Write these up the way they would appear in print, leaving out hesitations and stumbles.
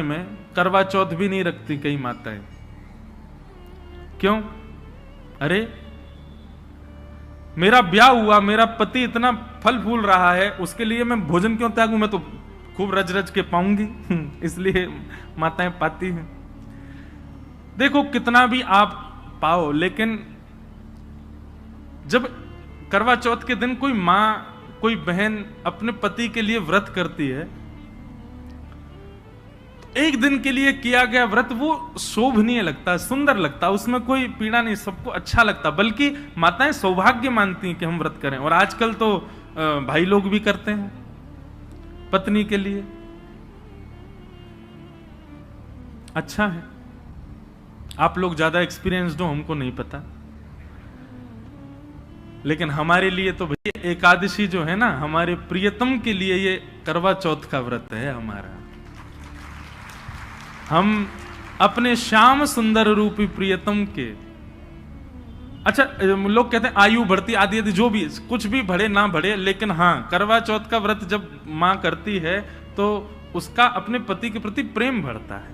राज्य में करवा चौथ भी नहीं रखती कई माताएं। क्यों? अरे मेरा ब्याह हुआ, मेरा पति इतना फल फूल रहा है, उसके लिए मैं भोजन क्यों त्यागूं? मैं तो खूब रज रज के पाऊंगी। इसलिए माताएं पाती हैं। देखो कितना भी आप पाओ, लेकिन जब करवा चौथ के दिन कोई मां, कोई बहन अपने पति के लिए व्रत करती है, तो एक दिन के लिए किया गया व्रत वो शोभनीय लगता, सुंदर लगता, उसमें कोई पीड़ा नहीं, सबको अच्छा लगता। बल्कि माताएं सौभाग्य मानती हैं कि हम व्रत करें। और आजकल तो भाई लोग भी करते हैं पत्नी के लिए। अच्छा है, आप लोग ज्यादा एक्सपीरियंस्ड हो, हमको नहीं पता। लेकिन हमारे लिए तो भैया एकादशी जो है ना, हमारे प्रियतम के लिए ये करवा चौथ का व्रत है हमारा। हम अपने श्याम सुंदर रूपी प्रियतम के, अच्छा लोग कहते हैं आयु बढ़ती आदि आदि, जो भी कुछ भी बढ़े ना बढ़े, लेकिन हाँ करवा चौथ का व्रत जब मां करती है तो उसका अपने पति के प्रति प्रेम बढ़ता है।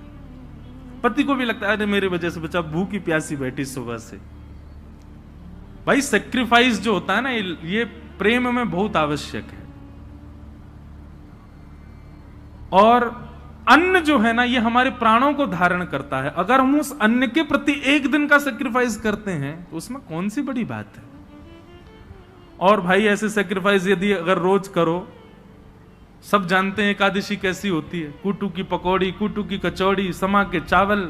पति को भी लगता है अरे मेरे वजह से बच्चा भूखी प्यासी बैठी सुबह से। भाई सेक्रीफाइस जो होता है ना, ये प्रेम में बहुत आवश्यक है। और अन्न जो है ना, ये हमारे प्राणों को धारण करता है। अगर हम उस अन्न के प्रति एक दिन का सेक्रीफाइस करते हैं तो उसमें कौन सी बड़ी बात है। और भाई ऐसे सेक्रीफाइस यदि अगर रोज करो, सब जानते हैं एकादशी कैसी होती है, कुटू की पकौड़ी, कुटू की कचौड़ी, समा के चावल,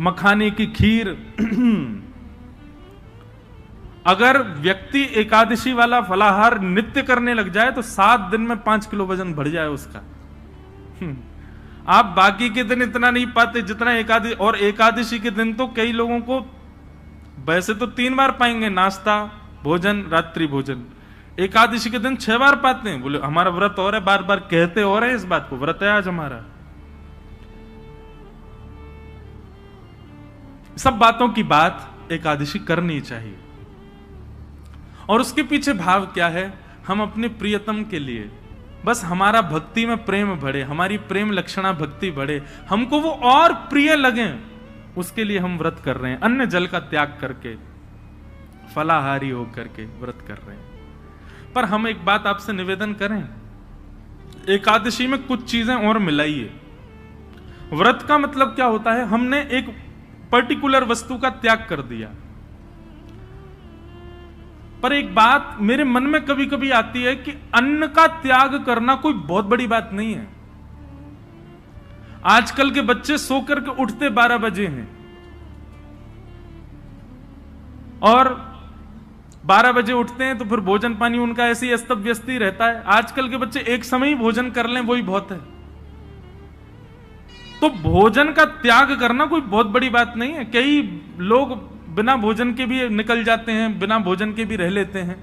मखाने की खीर। अगर व्यक्ति एकादशी वाला फलाहार नित्य करने लग जाए तो 7 दिन में 5 किलो वजन बढ़ जाए उसका। आप बाकी के दिन इतना नहीं पाते जितना एकादशी। और एकादशी के दिन तो कई लोगों को वैसे तो 3 बार पाएंगे, नाश्ता, भोजन, रात्रि भोजन। एकादशी के दिन 6 बार पाते हैं। बोले हमारा व्रत और है, बार बार कहते और है इस बात को, व्रत है आज हमारा। सब बातों की बात एकादशी करनी चाहिए। और उसके पीछे भाव क्या है? हम अपने प्रियतम के लिए, बस हमारा भक्ति में प्रेम बढ़े, हमारी प्रेम लक्षणा भक्ति बढ़े, हमको वो और प्रिय लगे, उसके लिए हम व्रत कर रहे हैं। अन्न जल का त्याग करके, फलाहारी होकर के व्रत कर रहे हैं। पर हम एक बात आपसे निवेदन करें, एकादशी में कुछ चीजें और मिलाइए। व्रत का मतलब क्या होता है? हमने एक पर्टिकुलर वस्तु का त्याग कर दिया। पर एक बात मेरे मन में कभी कभी आती है कि अन्न का त्याग करना कोई बहुत बड़ी बात नहीं है। आजकल के बच्चे सो करके उठते 12 बजे हैं और 12 बजे उठते हैं तो फिर भोजन पानी उनका ऐसे ही अस्त व्यस्त ही रहता है। आजकल के बच्चे एक समय ही भोजन कर लें वही बहुत है। तो भोजन का त्याग करना कोई बहुत बड़ी बात नहीं है। कई लोग बिना भोजन के भी निकल जाते हैं, बिना भोजन के भी रह लेते हैं।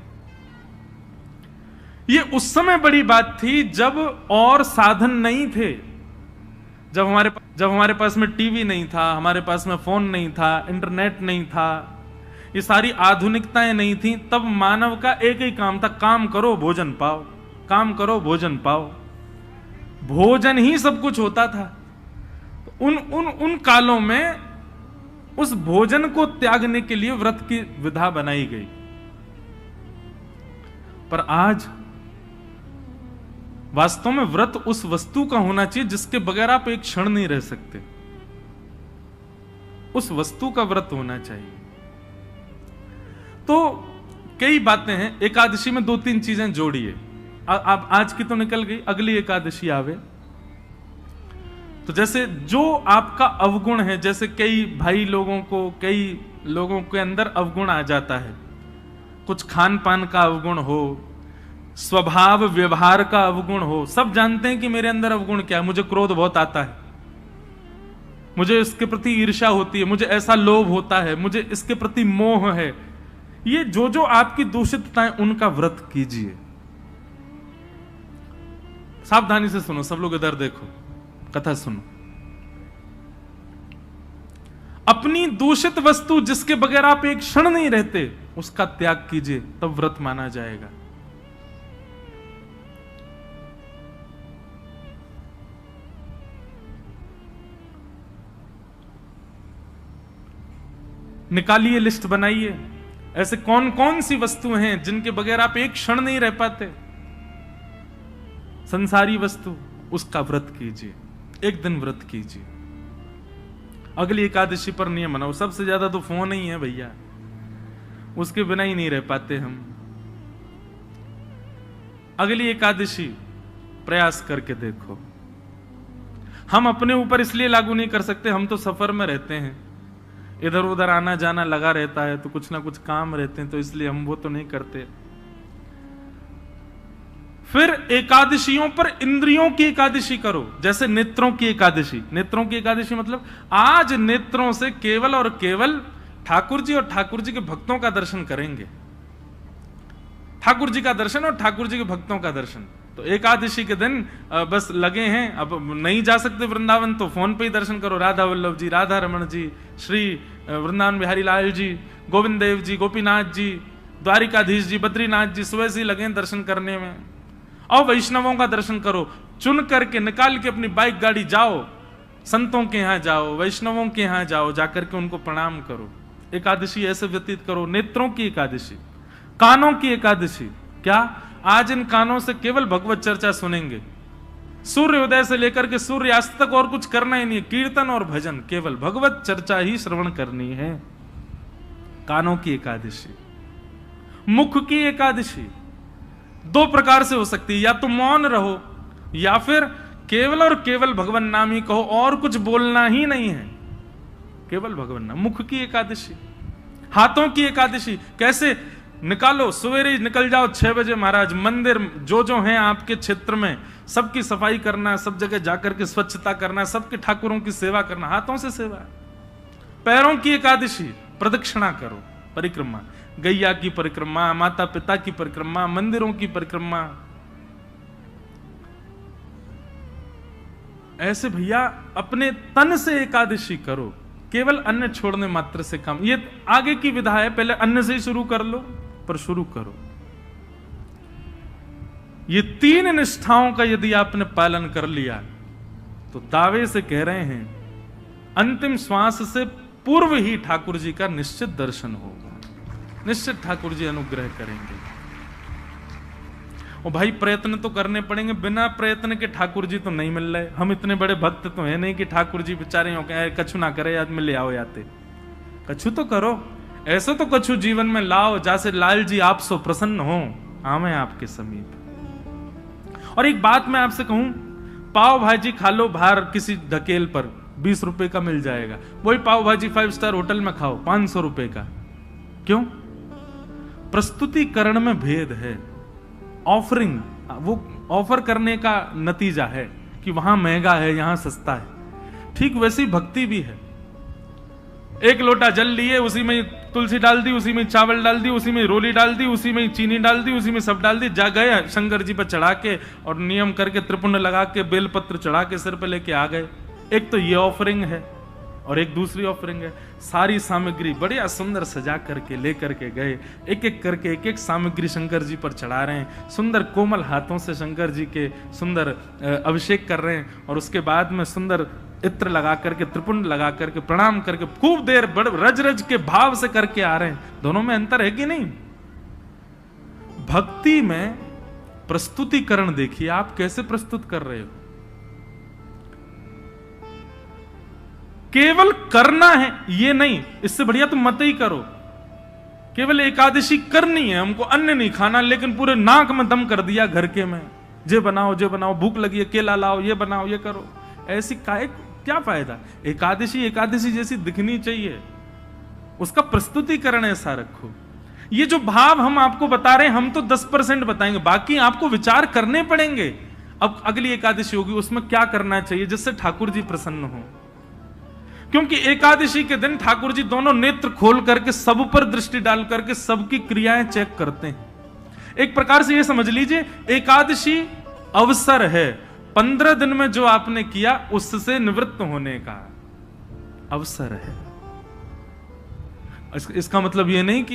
ये उस समय बड़ी बात थी जब और साधन नहीं थे, जब हमारे पास में टीवी नहीं था, हमारे पास में फोन नहीं था, इंटरनेट नहीं था, ये सारी आधुनिकताएं नहीं थी। तब मानव का एक ही काम था, काम करो भोजन पाओ, काम करो भोजन पाओ। भोजन ही सब कुछ होता था। उन कालों में उस भोजन को त्यागने के लिए व्रत की विधा बनाई गई। पर आज वास्तव में व्रत उस वस्तु का होना चाहिए जिसके बगैर आप एक क्षण नहीं रह सकते। उस वस्तु का व्रत होना चाहिए। तो कई बातें हैं। एकादशी में 2-3 चीजें जोड़िए। अब आज की तो निकल गई, अगली एकादशी आवे तो जैसे जो आपका अवगुण है, जैसे कई भाई लोगों को, कई लोगों के अंदर अवगुण आ जाता है, कुछ खान पान का अवगुण हो, स्वभाव व्यवहार का अवगुण हो। सब जानते हैं कि मेरे अंदर अवगुण क्या है। मुझे क्रोध बहुत आता है, मुझे इसके प्रति ईर्ष्या होती है, मुझे ऐसा लोभ होता है, मुझे इसके प्रति मोह है। ये जो आपकी दूषितताएं, उनका व्रत कीजिए। सावधानी से सुनो, सब लोग इधर देखो, कथा सुनो। अपनी दूषित वस्तु जिसके बगैर आप एक क्षण नहीं रहते, उसका त्याग कीजिए, तब व्रत माना जाएगा। निकालिए, लिस्ट बनाइए, ऐसे कौन कौन सी वस्तुएं हैं जिनके बगैर आप एक क्षण नहीं रह पाते। संसारी वस्तु, उसका व्रत कीजिए, एक दिन व्रत कीजिए। अगली एकादशी पर नियम बनाओ। सबसे ज्यादा तो फोन ही है भैया, उसके बिना ही नहीं रह पाते हम। अगली एकादशी प्रयास करके देखो। हम अपने ऊपर इसलिए लागू नहीं कर सकते, हम तो सफर में रहते हैं, इधर उधर आना जाना लगा रहता है, तो कुछ ना कुछ काम रहते हैं, तो इसलिए हम वो तो नहीं करते। फिर एकादशियों पर इंद्रियों की एकादशी करो, जैसे नेत्रों की एकादशी। नेत्रों की एकादशी मतलब आज नेत्रों से केवल और केवल ठाकुर जी और ठाकुर जी के भक्तों का दर्शन करेंगे। ठाकुर जी का दर्शन और ठाकुर जी के भक्तों का दर्शन। तो एकादशी के दिन बस लगे हैं, अब नहीं जा सकते वृंदावन तो फोन पे ही दर्शन करो। राधा वल्लभ जी, राधा रमन जी, श्री वृंदावन बिहारी लाल जी, गोविंद देव जी, गोपीनाथ जी, द्वारिकाधीश जी, बद्रीनाथ जी, सुबह से लगे दर्शन करने में। और वैष्णवों का दर्शन करो, चुन करके निकाल के अपनी बाइक गाड़ी जाओ, संतों के यहां जाओ, वैष्णवों के यहां जाओ, जाकर के उनको प्रणाम करो। एकादशी ऐसे व्यतीत करो। नेत्रों की एकादशी, कानों की एकादशी। क्या आज इन कानों से केवल भगवत चर्चा सुनेंगे, सूर्योदय से लेकर के सूर्यास्त तक और कुछ करना ही नहीं है, कीर्तन और भजन, केवल भगवत चर्चा ही श्रवण करनी है। कानों की एकादशी। मुख की एकादशी दो प्रकार से हो सकती है, या तो मौन रहो या फिर केवल और केवल भगवान नाम ही कहो, और कुछ बोलना ही नहीं है, केवल भगवान नाम। मुख की एकादशी। हाथों की एकादशी कैसे निकालो, सवेरे निकल जाओ 6 बजे महाराज, मंदिर जो हैं आपके क्षेत्र में सबकी सफाई करना, सब जगह जाकर के स्वच्छता करना, सबके ठाकुरों की सेवा करना, हाथों से सेवा। पैरों की एकादशी, प्रदक्षिणा करो, परिक्रमा, गैया की परिक्रमा, माता पिता की परिक्रमा, मंदिरों की परिक्रमा। ऐसे भैया अपने तन से एकादशी करो, केवल अन्न छोड़ने मात्र से काम। ये आगे की विधा है, पहले अन्न से ही शुरू कर लो, पर शुरू करो। ये 3 निष्ठाओं का यदि आपने पालन कर लिया तो दावे से कह रहे हैं अंतिम श्वास से पूर्व ही ठाकुर जी का निश्चित दर्शन होगा, निश्चित ठाकुर जी अनुग्रह करेंगे। और भाई प्रयत्न तो करने पड़ेंगे, बिना प्रयत्न के ठाकुर जी तो नहीं मिल रहे। हम इतने बड़े भक्त तो है नहीं कि ठाकुर जी बेचारे हो कहे कछु ना करे, याद में ले आओ याते। कछु तो करो, ऐसा तो कछु जीवन में लाओ जैसे लाल जी आप सो प्रसन्न हो, आवे आपके समीप। और एक बात मैं आपसे कहूं, पाव भाजी खा लो बाहर किसी ढकेल पर, 20 रुपए का मिल जाएगा। वही पाव भाजी 5 स्टार होटल में खाओ 500 रुपए का। क्यों? प्रस्तुतिकरण में भेद है। ऑफरिंग, वो ऑफर करने का नतीजा है कि वहां महंगा है, यहां सस्ता है। ठीक वैसी भक्ति भी है। एक लोटा जल लिए, उसी में तुलसी डाल दी, उसी में चावल डाल दी, उसी में रोली डाल दी, उसी में चीनी डाल दी, उसी में सब डाल दी, जा गए शंकर जी पर चढ़ा के और नियम करके त्रिपुंड लगा के बेलपत्र चढ़ा के सिर पे लेके आ गए। एक तो ये ऑफरिंग है और एक दूसरी ऑफरिंग है, सारी सामग्री बढ़िया सुंदर सजा करके लेकर के गए, एक एक करके एक एक सामग्री शंकर जी पर चढ़ा रहे हैं, सुंदर कोमल हाथों से शंकर जी के सुंदर अभिषेक कर रहे हैं, और उसके बाद में सुंदर इत्र लगा करके त्रिपुंड लगा करके प्रणाम करके खूब देर रज रज के भाव से करके आ रहे हैं। दोनों में अंतर है कि नहीं? भक्ति में प्रस्तुतिकरण देखिए, आप कैसे प्रस्तुत कर रहे हो। केवल करना है ये नहीं, इससे बढ़िया तुम मत ही करो। केवल एकादशी करनी है, हमको अन्न नहीं खाना, लेकिन पूरे नाक में दम कर दिया घर के में, जे बनाओ, भूख लगी है केला लाओ, ये बनाओ, ये करो। ऐसी क्या फायदा? एकादशी एकादशी जैसी दिखनी चाहिए, उसका प्रस्तुतिकरण ऐसा रखो। ये जो भाव हम आपको बता रहे हैं, हम तो 10% बताएंगे, बाकी आपको विचार करने पड़ेंगे। अब अगली एकादशी होगी, उसमें क्या करना चाहिए जिससे ठाकुर जी प्रसन्न हो। क्योंकि एकादशी के दिन ठाकुर जी दोनों नेत्र खोल करके सब पर दृष्टि डाल करके सबकी क्रियाएं चेक करते हैं। एक प्रकार से ये समझ लीजिए, एकादशी अवसर है, 15 दिन में जो आपने किया उससे निवृत्त होने का अवसर है। इसका मतलब ये नहीं कि